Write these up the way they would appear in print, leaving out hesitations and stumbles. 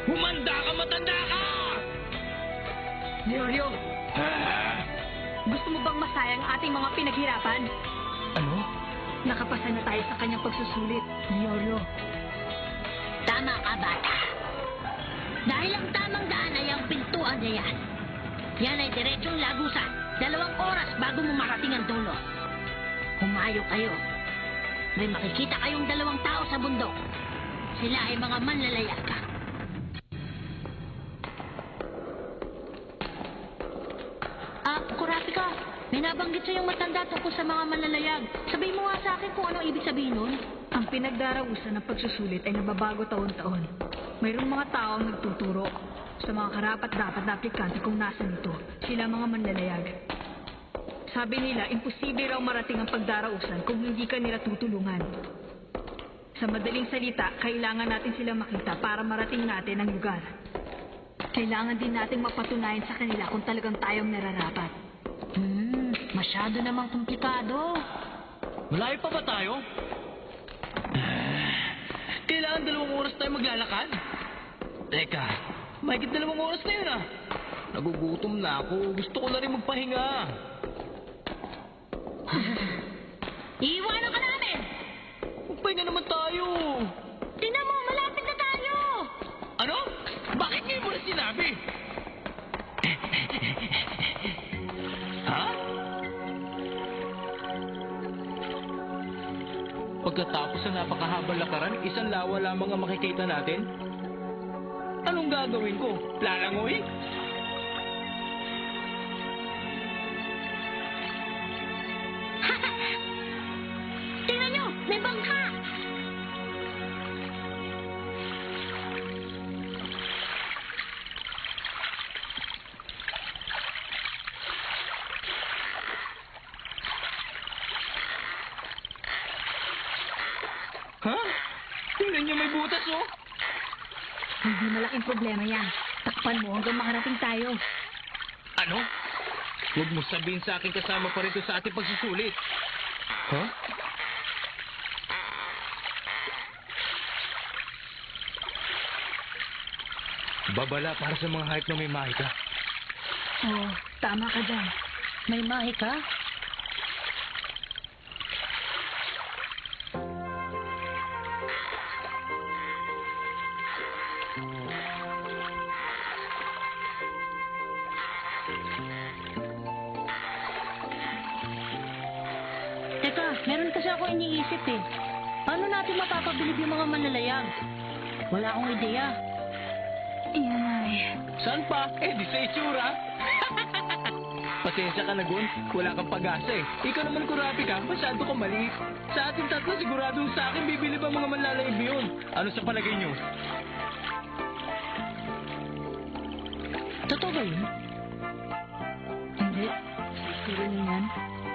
Humanda ka, matanda ka! Leorio, Ah, gusto mo bang masayang ating mga pinaghirapan? ano? Nakapasa na tayo sa kanyang pagsusulit, Leorio. Tama ka, bata. Dahil ang tamang daan ay ang pintuan niya yan. Yan ay diretsong lagusan. 2 oras bago mo marating ang dulo. Humayo kayo. May makikita kayong 2 tao sa bundok. Sila ay mga manlalayag. Kurapika, may nabanggit sa iyong matanda tungkol sa mga manlalayag. Sabihin mo nga sa akin kung anong ibig sabihin nun. Ang pinagdarausan ng pagsusulit ay nababago taon-taon. Mayroong mga taong nagtuturo sa mga karapat-dapat na aplikante kung nasan ito. Sila mga manlalayag. Sabi nila, imposible raw marating ang pagdarausan kung hindi ka nila tutulungan. Sa madaling salita, kailangan natin sila makita para marating natin ang lugar. Kailangan din natin mapatunayan sa kanila kung talagang tayong nararapat. Masyado namang komplikado. Malayo pa ba tayo? Kailangan 2 oras tayo maglalakad? Teka, mahigit 2 oras na yun ah. Nagugutom na ako. Gusto ko na rin magpahinga. Iiwanan ka namin! Magpahinga naman tayo. Tingnan mo, malapit na tayo! Ano? Bakit ngayon mo na sinabi? Ha? Pagkatapos ng napakahabang lakaran, isang lawa lamang ang makikita natin? Anong gagawin ko? Lalangoy? Tingnan nyo, may bangka! Ha? Tingnan niyo, may butas oh. Hindi malaking problema yan. Takpan mo hanggang makarating tayo. Ano? Huwag mo sabihin sa akin kasama pa rin to sa ating pagsusulit. Ha? Babala para sa mga hype na may mahika. Oo, tama ka dyan. May mahi ka? Teka, meron kasi ako iniisip eh. Paano natin mapapabilib yung mga manlalayag? Wala akong ideya. Iyan ay... Saan pa? Di sa itsura. Pasensya ka na, Gon. Wala kang pag-asa eh. Ikaw naman, Kurapi ka, masyado ka maliit. Sa ating tatlo, sigurado sa akin, bibili ba mga manlalayag yun? Ano sa palagay nyo? Totoo ba yun? Hindi. Siguro lang yan.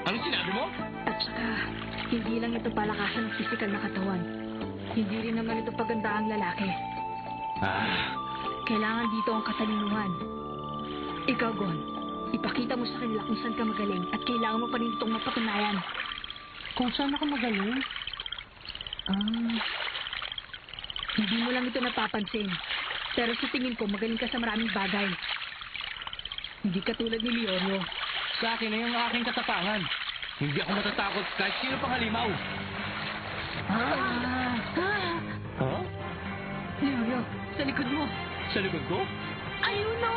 Ano sinabi mo? At saka, hindi lang ito palakasan ng pisikal na katawan. Hindi rin naman ito pagandahang lalaki. Kailangan dito ang katalinuhan. Ikaw, Gon, ipakita mo sa kanila kung saan ka magaling at kailangan mo pa rin itong mapatunayan. Kung saan ako magaling? Hindi mo lang ito napapansin. Pero sa tingin ko, magaling ka sa maraming bagay. Hindi katulad ni Leorio. Sa akin na yung aking katapangan. Hindi ako matatakot kahit sino pang halimaw. Ha? Leorio, sa likod mo. Sa likod ko? Ayun o!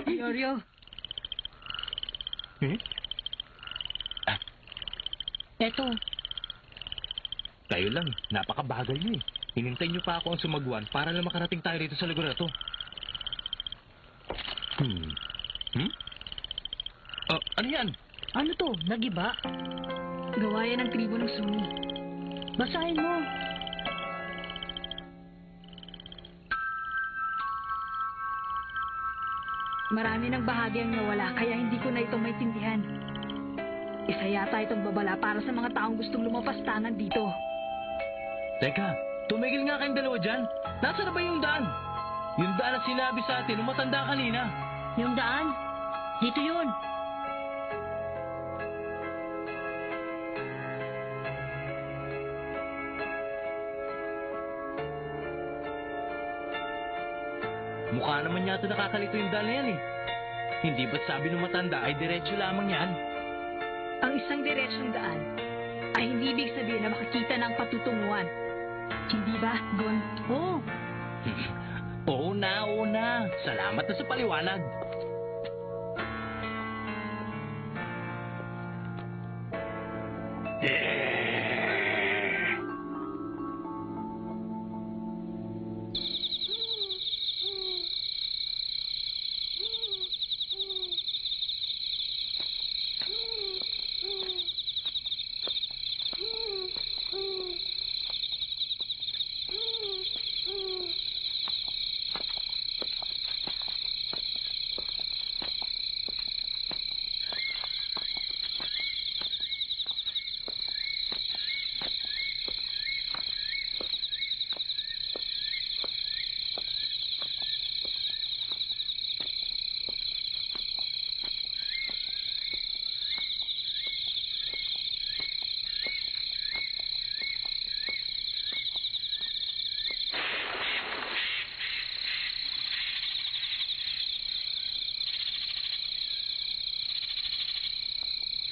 Leorio, Eto, Kayo lang, napakabagal niyo eh. Hinintay niyo pa ako ang sumagwan para lang makarating tayo rito sa lugar na to. Ano yan? ano to? Nagiba? gawa yan ng tribo ng Sumi. Basahin mo. Marami ng bahagi ang nawala, kaya hindi ko na ito maintindihan. Isa yata itong babala para sa mga taong gustong lumapastangan dito. Teka, tumigil nga kayong dalawa dyan. Nasaan na ba yung daan? Yung daan na sinabi sa atin nung matanda kanina. Yung daan? Dito yun. Mukha naman yata nakakalito yung daan na yan eh. Hindi ba't sabi nung matanda ay diretso lamang yan? Ang isang diretsong daan ay hindi ibig sabihin na makikita ng patutunguhan. Hindi ba, Gon? Oo. Oo na. Salamat na sa paliwanag.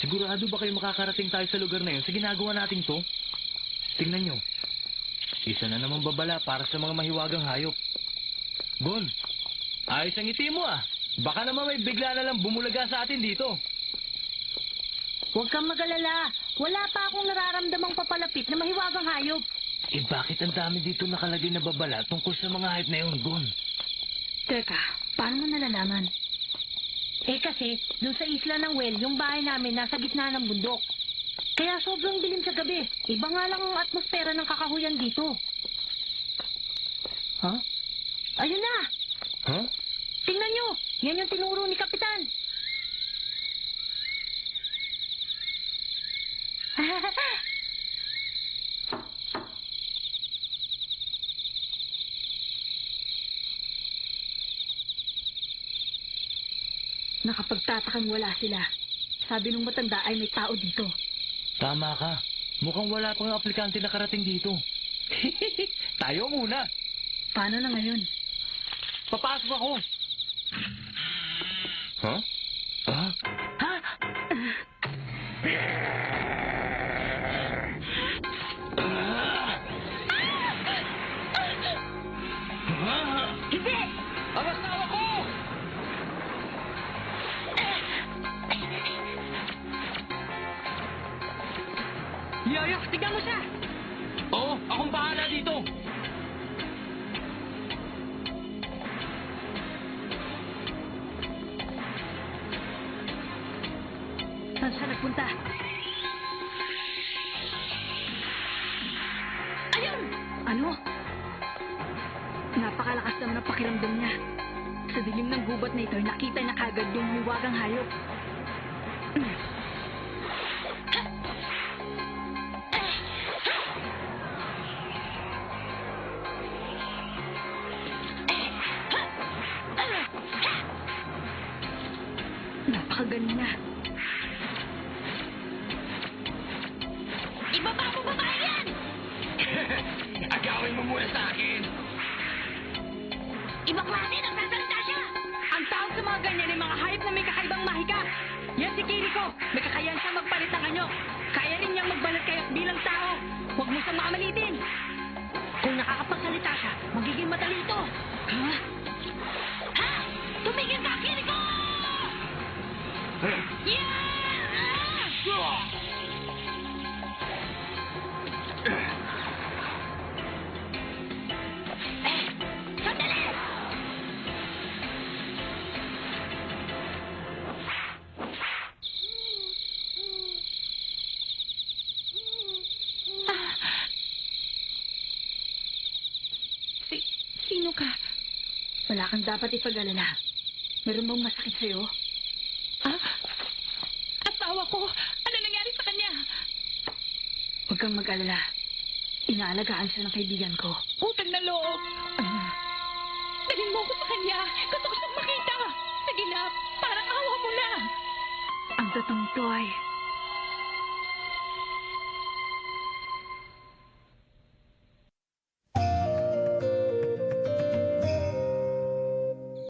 Sigurado ba kayo makakarating tayo sa lugar na yun sa ginagawa nating to? Tingnan nyo. Isa na namang babala para sa mga mahiwagang hayop. Gon, ayos ang ngiti mo ah. Baka naman may bigla na lang bumulaga sa atin dito. Huwag kang mag-alala. Wala pa akong nararamdamang papalapit na mahiwagang hayop. Eh bakit ang dami dito nakalagay na babala tungkol sa mga hayop na yun, Gon? Teka, paano mo nalalaman? Eh kasi, doon sa isla ng Well, yung bahay namin nasa gitna ng bundok. Kaya sobrang dilim sa gabi. Iba nga lang ang atmosfera ng kakahuyan dito. Ha? Ayun na! Huh? Tingnan nyo! Yan yung tinuro ni Kapitan. Nakapagtatakang wala sila. Sabi nung matanda ay may tao dito. Tama ka. Mukhang wala pang aplikante na karating dito. Tayo muna. Paano na ngayon? Papasok ako. Huh? Ah? Ha? Hindi! Ang asawa ko! Yoyo, tignan mo siya! Oo, akong bahala dito. Saan siya nagpunta? Ayun! Ano? Napakalakas naman ang pakiramdam niya. Sa dilim ng gubat na ito, nakita na kagad yung hiwagang hayop. Napakagaling niya. Ibaba mo babae yan! Agawin mo muna sa akin. Ibang klase, nagsasalita siya! Ang tawag sa mga ganyan ay mga hayop na may kakaibang mahika. Yan si Kiriko. May kakayahan siya magpalit ng anyo. Kaya rin niyang magbalat kayo bilang tao. Huwag mo siyang makamalitin. Kung nakakapagsalita siya, magiging matalino. Ha? Ha? Tumigil ka, Kiriko! Yeah! Sandali! Sino ka? Wala kang dapat ipag-alala. Meron bang masakit sa'yo? Asawa ko! Ano kang mag-alala. Inaalagaan siya ng kaibigan ko. Utang na loob. Ah, Dalhin mo ko sa kanya. Gusto ko siyang makita. Sige na, parang awa mo na. ang totoong to ay